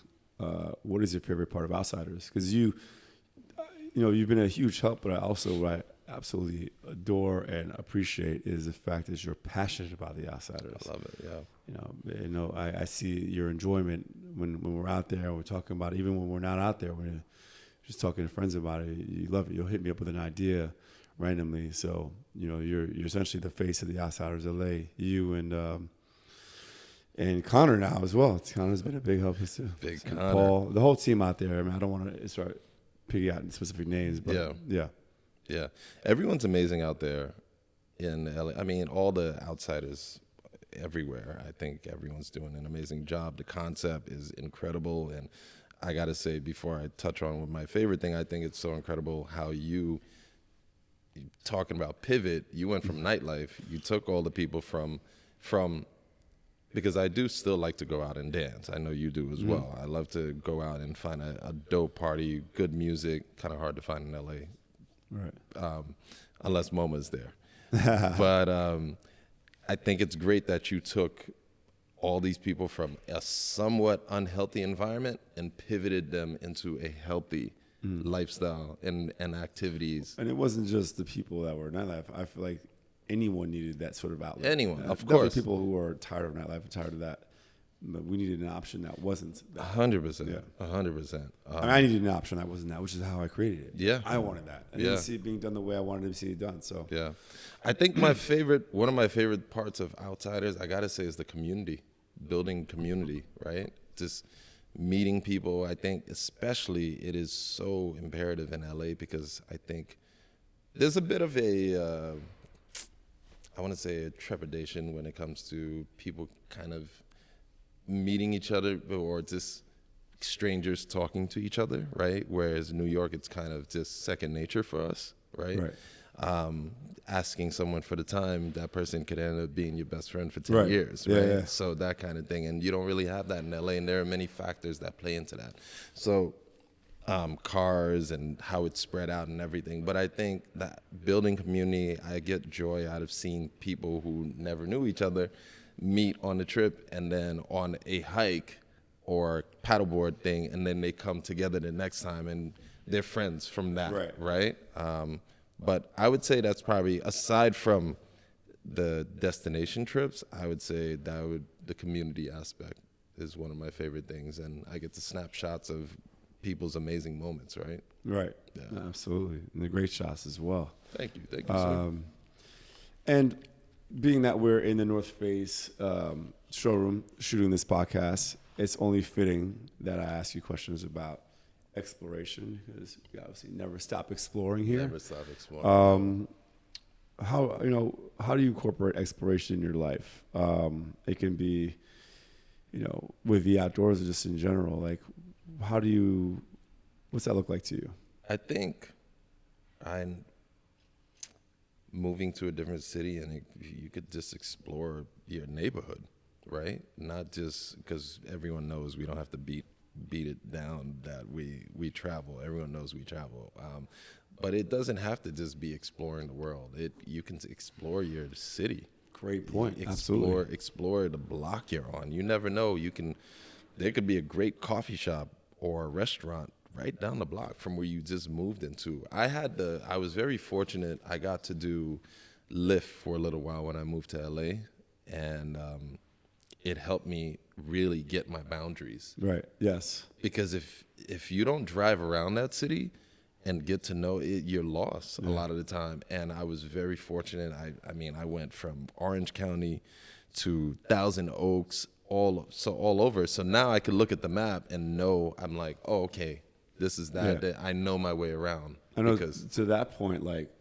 what is your favorite part of Outsiders? Because you've been a huge help, but what I absolutely adore and appreciate is the fact that you're passionate about the Outsiders. I love it. Yeah. I see your enjoyment when we're out there. We're talking about it. Even when we're not out there, we're just talking to friends about it. You love it. You'll hit me up with an idea randomly. So you're essentially the face of the Outsiders LA. You and Connor now as well. Connor's been a big help too. Big and Connor. Paul, the whole team out there. I mean, I don't want to start picking out specific names, but yeah. Everyone's amazing out there in LA. I mean, all the Outsiders everywhere. I think everyone's doing an amazing job. The concept is incredible, and I got to say, before I touch on my favorite thing, I think it's so incredible how you talking about pivot. You went from nightlife. You took all the people from because I do still like to go out and dance. I know you do as well. I love to go out and find a dope party, good music. Kind of hard to find in LA. Right. unless Moma's there. But I think it's great that you took all these people from a somewhat unhealthy environment and pivoted them into a healthy lifestyle and activities. And it wasn't just the people that were in nightlife. I feel like anyone needed that sort of outlet. Anyone, of Definitely course. people who are tired of nightlife and tired of that. But we needed an option that wasn't that. 100%. Yeah. 100%. I mean, I needed an option that wasn't that, which is how I created it. Yeah. I wanted that. I didn't see it being done the way I wanted to see it done. So Yeah. I think one of my favorite parts of Outsiders, I got to say, is the community, building community, right? Just meeting people. I think especially it is so imperative in LA because I think there's a bit of I want to say a trepidation when it comes to people kind of meeting each other or just strangers talking to each other, right? Whereas New York, it's kind of just second nature for us, right? Asking someone for the time, that person could end up being your best friend for 10 years, right? Yeah. So that kind of thing. And you don't really have that in LA, and there are many factors that play into that. So cars and how it's spread out and everything. But I think that building community, I get joy out of seeing people who never knew each other meet on the trip and then on a hike or paddleboard thing, and then they come together the next time and they're friends from that, right? But I would say that's probably, aside from the destination trips, I would say the community aspect is one of my favorite things, and I get to snap shots of people's amazing moments, right? Right. Yeah. Absolutely. And the great shots as well. Thank you, sir. And being that we're in the North Face showroom shooting this podcast, it's only fitting that I ask you questions about exploration, because we obviously never stop exploring here. Never stop exploring. How do you incorporate exploration in your life? It can be, with the outdoors or just in general. Like, what's that look like to you? I think I'm moving to a different city, and you could just explore your neighborhood, right? Not just because everyone knows we don't have to beat it down that we travel. Everyone knows we travel. But it doesn't have to just be exploring the world. You can explore your city. Great point. Explore the block you're on. You never know. There could be a great coffee shop or a restaurant right down the block from where you just moved into. I was very fortunate. I got to do Lyft for a little while when I moved to LA, and it helped me really get my boundaries. Right. Yes. Because if you don't drive around that city and get to know it, you're lost a lot of the time. And I was very fortunate. I went from Orange County to Thousand Oaks, all over. So now I could look at the map and know, I'm like, oh, okay, this is that. Yeah. I know my way around. I know, to that point, like,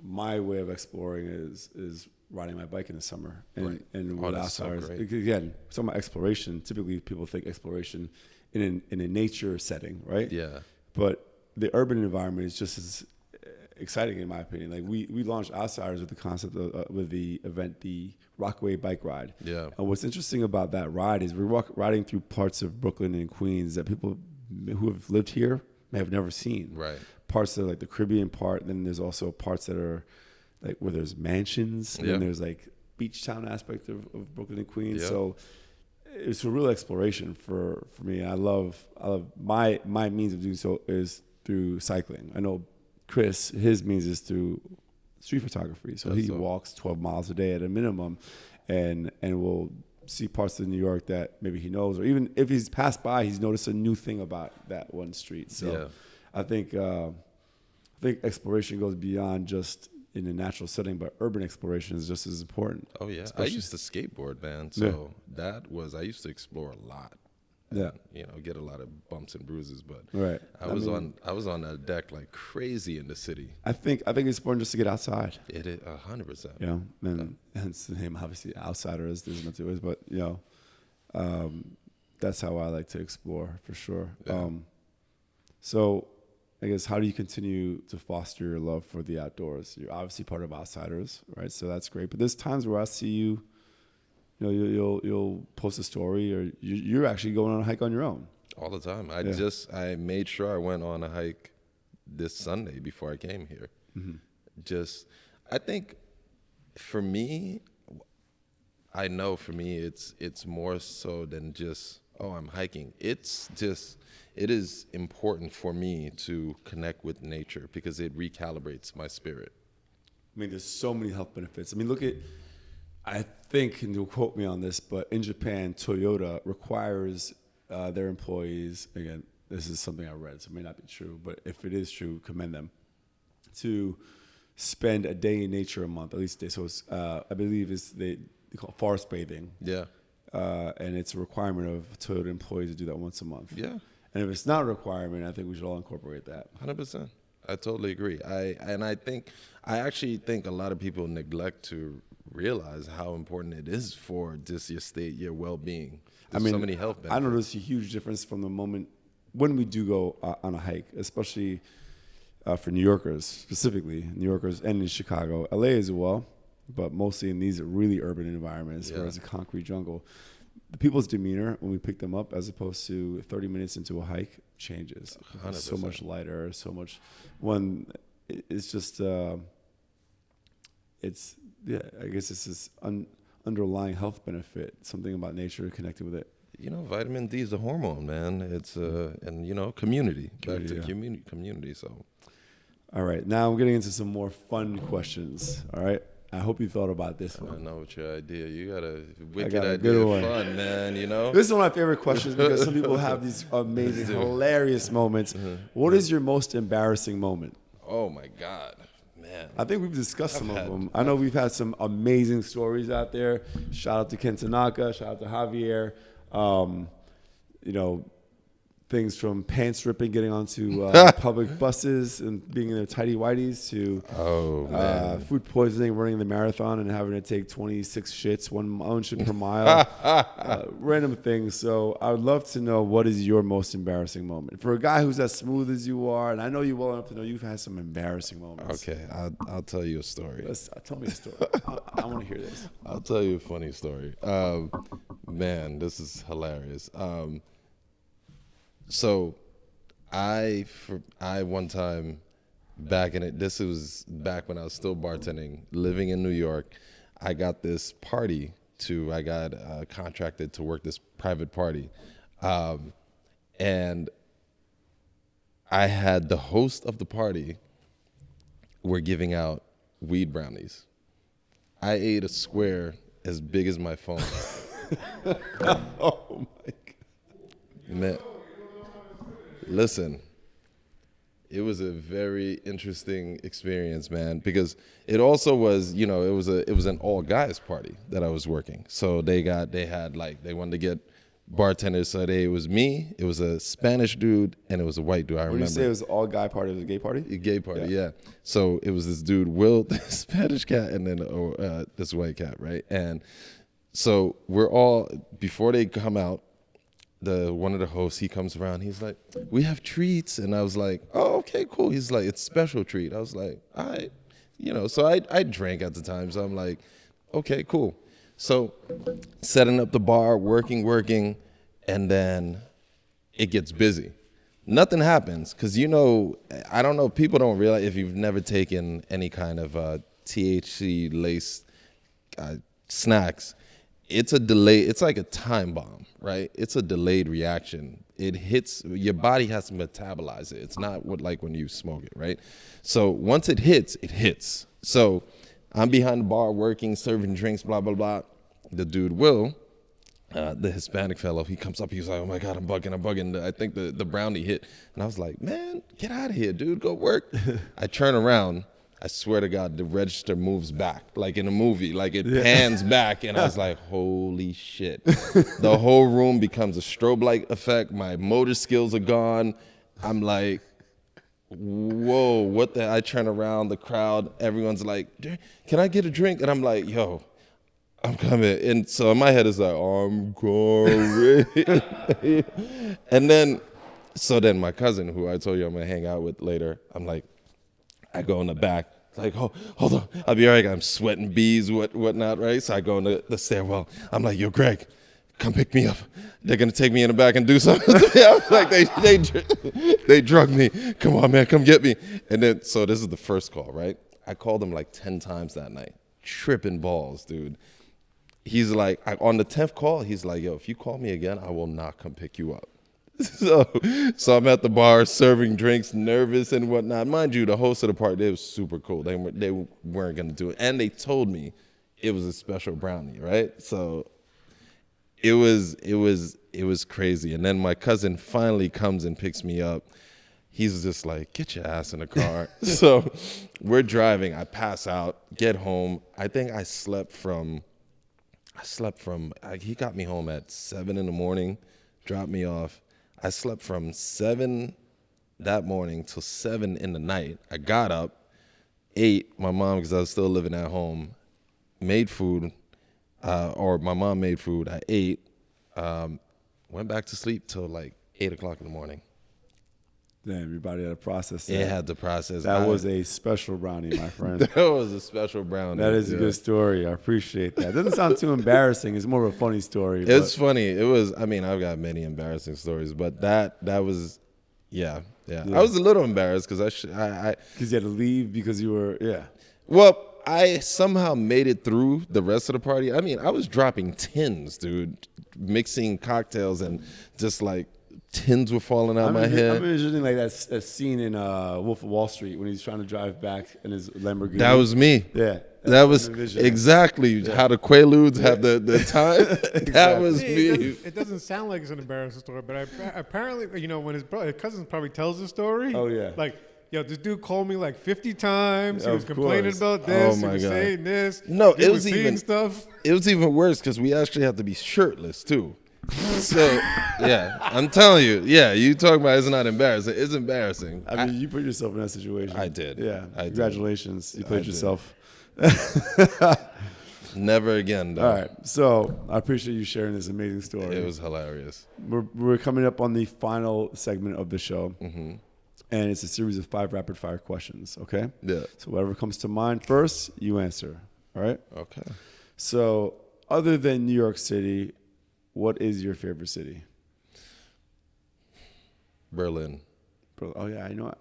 my way of exploring is riding my bike in the summer and with Outsiders. Again, talking about exploration, typically people think exploration in a nature setting, right? Yeah. But the urban environment is just as exciting, in my opinion. Like, we launched Outsiders with the concept of with the event, the Rockaway Bike Ride. Yeah. And what's interesting about that ride is we're riding through parts of Brooklyn and Queens that people who have lived here may have never seen. Right. Parts that are like the Caribbean part. Then there's also parts that are like where there's mansions. And then there's like beach town aspect of Brooklyn and Queens. Yeah. So it's a real exploration for me. I love my means of doing so is through cycling. I know Chris, his means is through street photography. So he walks 12 miles a day at a minimum, and will see parts of New York that maybe he knows, or even if he's passed by, he's noticed a new thing about that one street. So I think exploration goes beyond just in a natural setting, but urban exploration is just as important. Oh yeah, I used to skateboard, man. So I used to explore a lot. Yeah, get a lot of bumps and bruises, but I was on that deck like crazy in the city. I think it's important just to get outside. It is 100%. Yeah, and hence the name, obviously, Outsiders. There's no two ways, but that's how I like to explore for sure. Yeah. So, I guess, how do you continue to foster your love for the outdoors? You're obviously part of Outsiders, right? So that's great. But there's times where I see you. You'll post a story, or you're actually going on a hike on your own. All the time. I made sure I went on a hike this Sunday before I came here. Mm-hmm. just, I think for me, I know for me it's more so than just, oh, I'm hiking. It's just, it is important for me to connect with nature because it recalibrates my spirit. I mean, there's so many health benefits. I mean, look at, I think, and you'll quote me on this, but in Japan, Toyota requires their employees, again, this is something I read, so it may not be true, but if it is true, commend them, to spend a day in nature a month, at least a day. So it's, I believe they call it forest bathing. Yeah. And it's a requirement of Toyota employees to do that once a month. Yeah. And if it's not a requirement, I think we should all incorporate that. 100%. I totally agree. I actually think a lot of people neglect to realize how important it is for just your state, your well-being. There's so many health benefits. I notice a huge difference from the moment when we do go on a hike, especially for New Yorkers, specifically New Yorkers and in Chicago, LA as well, but mostly in these really urban environments where it's a concrete jungle. The people's demeanor when we pick them up as opposed to 30 minutes into a hike changes. 100%. So much lighter, so much, when it's just, it's, yeah, I guess it's this underlying health benefit, something about nature connected with it. You know, vitamin D is a hormone, man. It's, and you know, community. Back to community, so. All right, now I'm getting into some more fun questions, all right? I hope you thought about this one. I know what your idea. You got a wicked got a idea good of one. fun, man, you know? This is one of my favorite questions because some people have these amazing, hilarious moments. What is your most embarrassing moment? Oh, my God, man. I think we've discussed some of them. I know we've had some amazing stories out there. Shout out to Ken Tanaka. Shout out to Javier. You know, things from pants ripping, getting onto public buses and being in their tighty whities to food poisoning, running the marathon and having to take 26 shits, one shit per mile, random things. So I would love to know, what is your most embarrassing moment? For a guy who's as smooth as you are, and I know you well enough to know you've had some embarrassing moments. Okay, I'll tell you a story. Tell me a story. I want to hear this. I'll tell you a funny story. Man, this is hilarious. So I one time this was back when I was still bartending, living in New York, I got this party I got contracted to work this private party. And I had the host of the party were giving out weed brownies. I ate a square as big as my phone. Oh my God. Man. Listen, it was a very interesting experience, man, because it also was, you know, it was an all guys party that I was working. So they wanted to get bartenders. So it was me, it was a Spanish dude, and it was a white dude. I remember. When you say it was all guy party, it was a gay party? A gay party, yeah. So it was this dude, Will, the Spanish cat, and then this white cat, right? And so we're all, before they come out, one of the hosts, he comes around, he's like, we have treats. And I was like, oh, okay, cool. He's like, it's special treat. I was like, all right. You know, so I drank at the time. So I'm like, okay, cool. So setting up the bar, working, and then it gets busy. Nothing happens because, you know, I don't know, people don't realize, if you've never taken any kind of THC-laced snacks, it's a delay. It's like a time bomb, right? It's a delayed reaction. It hits, your body has to metabolize it. It's not like when you smoke it, right? So once it hits, it hits. So I'm behind the bar working, serving drinks, blah, blah, blah. The dude, Will, the Hispanic fellow, he comes up, he's like, oh my God, I'm bugging. I think the brownie hit. And I was like, man, get out of here, dude, go work. I turn around. I swear to God, the register moves back, like in a movie, like it pans back, and I was like, holy shit. The whole room becomes a strobe-like effect. My motor skills are gone. I'm like, whoa, what the? I turn around, the crowd, everyone's like, can I get a drink? And I'm like, yo, I'm coming. And so in my head, it's like, I'm going. And then my cousin, who I told you I'm going to hang out with later, I'm like, I go in the back, like, oh, hold on, I'll be all right. I'm sweating bees, whatnot, right? So I go in the stairwell. I'm like, yo, Greg, come pick me up. They're gonna take me in the back and do something. I was like, they drug me. Come on, man, come get me. And then, so this is the first call, right? I called him like 10 times that night, tripping balls, dude. He's like, on the 10th call, he's like, yo, if you call me again, I will not come pick you up. So I'm at the bar serving drinks, nervous and whatnot. Mind you, the host of the party, they was super cool. They weren't gonna do it, and they told me it was a special brownie, right? So it was crazy. And then my cousin finally comes and picks me up. He's just like, get your ass in the car. So we're driving. I pass out, get home. I think I slept from. He got me home at 7 in the morning, dropped me off. I slept from 7 that morning till 7 in the night. I got up, ate. My mom, because I was still living at home, made food, or my mom made food. I ate, went back to sleep till like 8 o'clock in the morning. Damn, everybody had to process that. It had to process. That was a special brownie, my friend. That was a special brownie. That is a good story. I appreciate that. It doesn't sound too embarrassing. It's more of a funny story. It's funny. It was. I mean, I've got many embarrassing stories, but that was, yeah. I was a little embarrassed because because you had to leave because you were Well, I somehow made it through the rest of the party. I mean, I was dropping tins, dude, mixing cocktails and just like. Tins were falling out my head. I'm envisioning like that scene in Wolf of Wall Street when he's trying to drive back in his Lamborghini. That was me. Yeah. That was exactly how the Quaaludes have the time. Exactly. That was me. It doesn't sound like it's an embarrassing story, but apparently, when his cousin probably tells the story. Oh, yeah. Like, yo, this dude called me like 50 times. He was Of complaining course. about this. Oh, my he was God. saying this. No, he it was was seeing stuff. It was even worse because we actually had to be shirtless too. So yeah, I'm telling you, you talking about it's not embarrassing. It's embarrassing. I mean, you put yourself in that situation. I did. Yeah. I did. Congratulations. You played yourself. Never again, though. All right. So I appreciate you sharing this amazing story. It was hilarious. We're coming up on the final segment of the show. Mm-hmm. And it's a series of 5 rapid fire questions. Okay. Yeah. So whatever comes to mind first, you answer. All right. Okay. So other than New York City, what is your favorite city? Berlin. Oh, yeah, I know.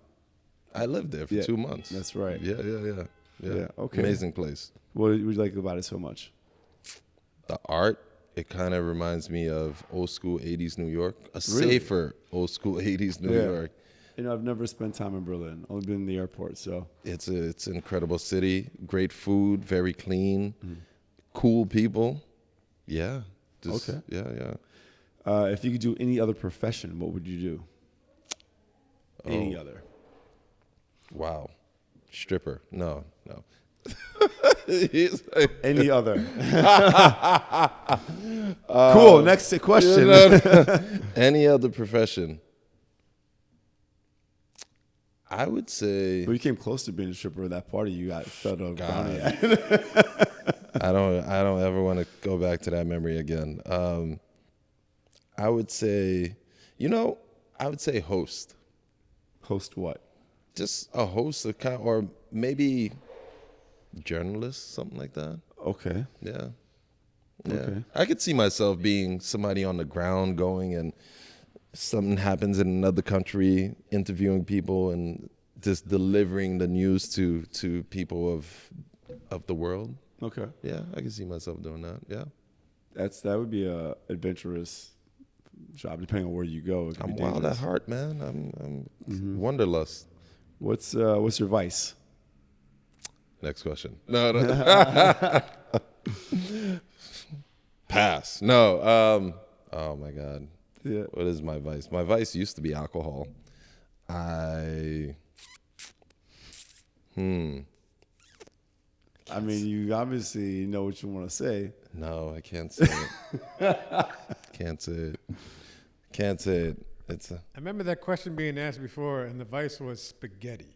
I lived there for 2 months. That's right. Yeah. Okay. Amazing place. What do you like about it so much? The art, it kind of reminds me of old school 80s New York. Really? Safer old school 80s New York. I've never spent time in Berlin. Only been in the airport, so. It's an incredible city. Great food, very clean, cool people. Yeah. Okay. Yeah. If you could do any other profession, what would you do? Any other? Wow. Stripper. No. Any other? Cool. Next question. Any other profession? I would say. Well, you came close to being a stripper at that party. You got fed a brownie. I don't ever want to go back to that memory again. I would say, host. Host what? Just a host, or maybe journalist, something like that. Okay. Yeah. Okay. I could see myself being somebody on the ground going and something happens in another country, interviewing people and just delivering the news to people of the world. Okay. Yeah, I can see myself doing that. Yeah. That would be a adventurous job, depending on where you go. It could I'm be wild dangerous. at heart, man. I'm wanderlust. What's your vice? Next question. No. Pass. No. Oh my God. Yeah. What is my vice? My vice used to be alcohol. I mean, you obviously know what you want to say. No, I can't say it. Can't say it. It's I remember that question being asked before, and the vice was spaghetti.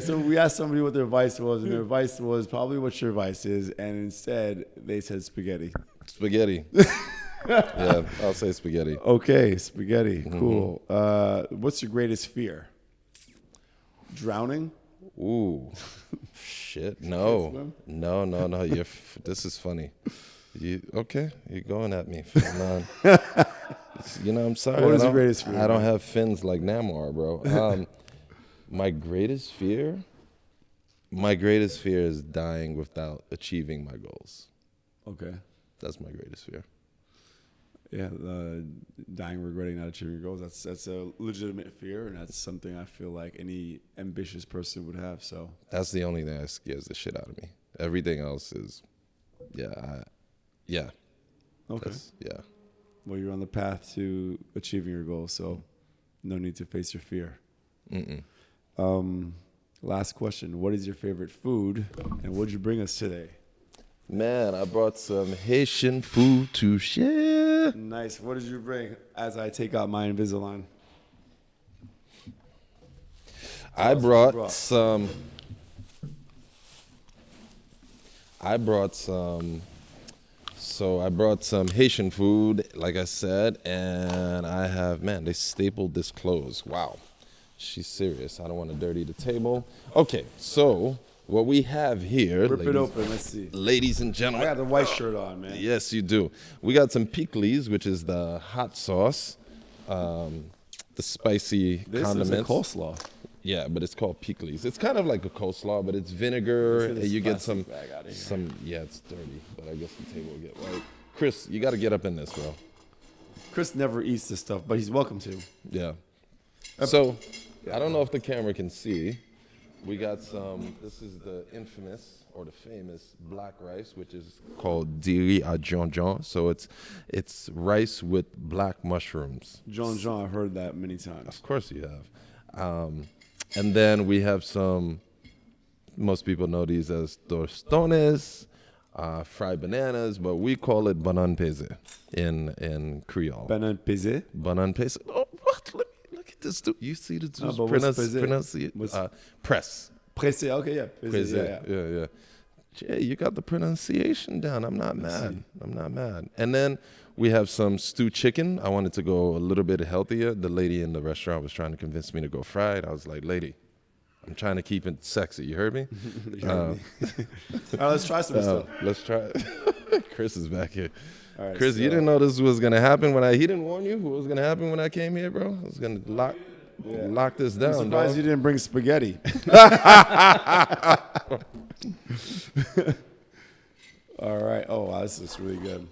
So we asked somebody what their vice was, and their vice was probably what your vice is, and instead they said spaghetti. Spaghetti. Yeah, I'll say spaghetti. Okay, spaghetti. Cool. What's your greatest fear? Drowning? Ooh, shit. No. This is funny. You're going at me. I'm sorry. What is your greatest fear? I don't have fins like Namor, bro. My greatest fear? My greatest fear is dying without achieving my goals. Okay. That's my greatest fear. Yeah, dying regretting not achieving your goals. That's a legitimate fear, and that's something I feel like any ambitious person would have. So That's the only thing that scares the shit out of me. Everything else is, yeah. okay. Yeah. Well, you're on the path to achieving your goals, so no need to face your fear. Last question: what is your favorite food, and what'd you bring us today? Man, I brought some Haitian food to share. Nice. What did you bring? As I take out my Invisalign. I brought some Haitian food, like I said, and I have, man, they stapled this close. Wow. She's serious. I don't want to dirty the table. Okay, so what we have here, Rip it open. Let's see. ladies and I gentlemen. got the white shirt on, man. Yes, you do. We got some pickles, which is the hot sauce, the spicy This condiments. is a coleslaw. Yeah, but it's called pickles. It's kind of like a coleslaw, but it's vinegar. Let's get this And you get some, plastic bag outta here. yeah, it's dirty, but I guess the table will get white. Chris, you got to get up in this, bro. Chris never eats this stuff, but he's welcome to. Yeah. So, I don't know if the camera can see. We got some, this is the infamous or the famous black rice, which is called diri à jonjon. So it's rice with black mushrooms. John, I've heard that many times. Of course you have. And then we have some, most people know these as tostones, fried bananas, but we call it banan peze in Creole. Banan peze? Banan peze. Oh, what? Look at this dude. You see the dude's but what's peze? pronunciation? Press. Presse, okay, yeah. Peze, Peze. Yeah. Jay, you got the pronunciation down. I'm not mad. And then we have some stewed chicken. I wanted to go a little bit healthier. The lady in the restaurant was trying to convince me to go fried. I was like, lady, I'm trying to keep it sexy. You heard me? All right, let's try some stuff. Let's try it. Chris is back here. All right, Chris, you didn't know this was going to happen he didn't warn you what was going to happen when I came here, bro? I was going to lock this down, I'm surprised dog. you didn't bring spaghetti. All right. Oh, wow, this is really good.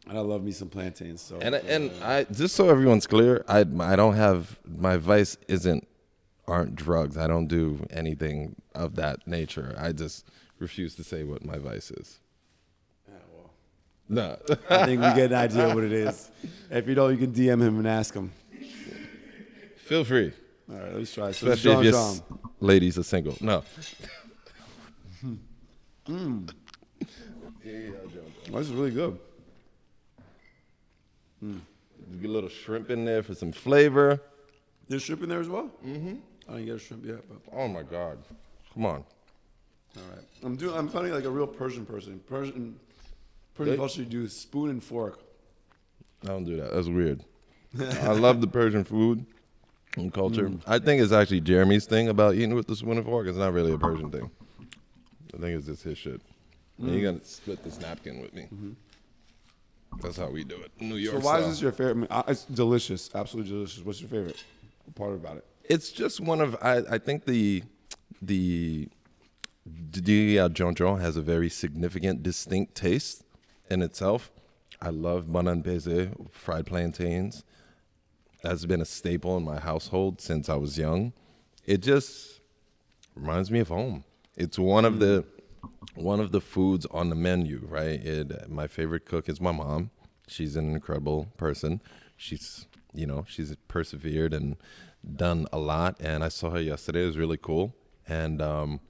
And I love me some plantains. So And I just so everyone's clear, I don't have, my vice aren't drugs. I don't do anything of that nature. I just refuse to say what my vice is. No. I think we get an idea of what it is. If you don't, you can DM him and ask him. Feel free. All right, let's try. So Especially if John. your ladies are single. No. This is really good. Get a little shrimp in there for some flavor. There's shrimp in there as well? Mm-hmm. I didn't get a shrimp yet, but Oh my God. Come on. all right. I'm finding like a real Persian person. Persian culture, you do spoon and fork. I don't do that. That's weird. I love the Persian food and culture. I think it's actually Jeremy's thing about eating with the spoon and fork. It's not really a Persian thing. I think it's just his shit. And you're going to split this napkin with me. That's how we do it. New York So why style. is this your favorite? I mean, it's delicious, absolutely delicious. What's your favorite part about it? It's just one of, I think the Didi Jonjon has a very significant, distinct taste in itself. I love banan peze, fried plantains. That's been a staple in my household since I was young. It just reminds me of home. It's one of the foods on the menu, right? My favorite cook is my mom. She's an incredible person. She's persevered and done a lot. And I saw her yesterday. It was really cool. And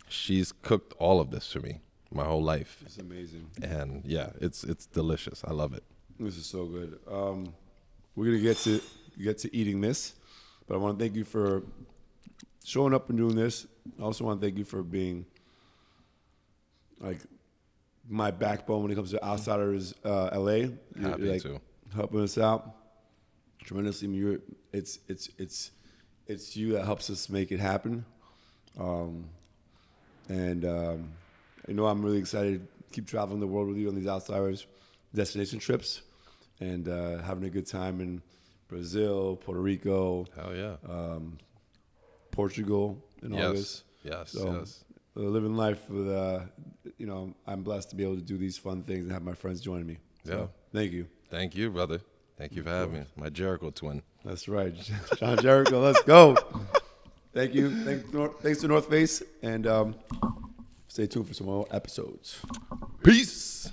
she's cooked all of this for me my whole life. It's amazing. And yeah, it's delicious. I love it. This is so good. We're gonna get to eating this, but I want to thank you for showing up and doing this. I also want to thank you for being like my backbone when it comes to Outsiders LA. Happy like, to. helping us out tremendously. I mean, it's you that helps us make it happen. I'm really excited to keep traveling the world with you on these Outsiders destination trips and having a good time in Brazil, Puerto Rico, Hell yeah. Portugal in August. Yes. So, living life with, I'm blessed to be able to do these fun things and have my friends join me. So, Yeah. thank you. Thank you, brother. Thank you for having me. My Jericho twin. That's right. John Jericho, let's go. Thank you. Thanks to North Face. And stay tuned for some more episodes. Peace.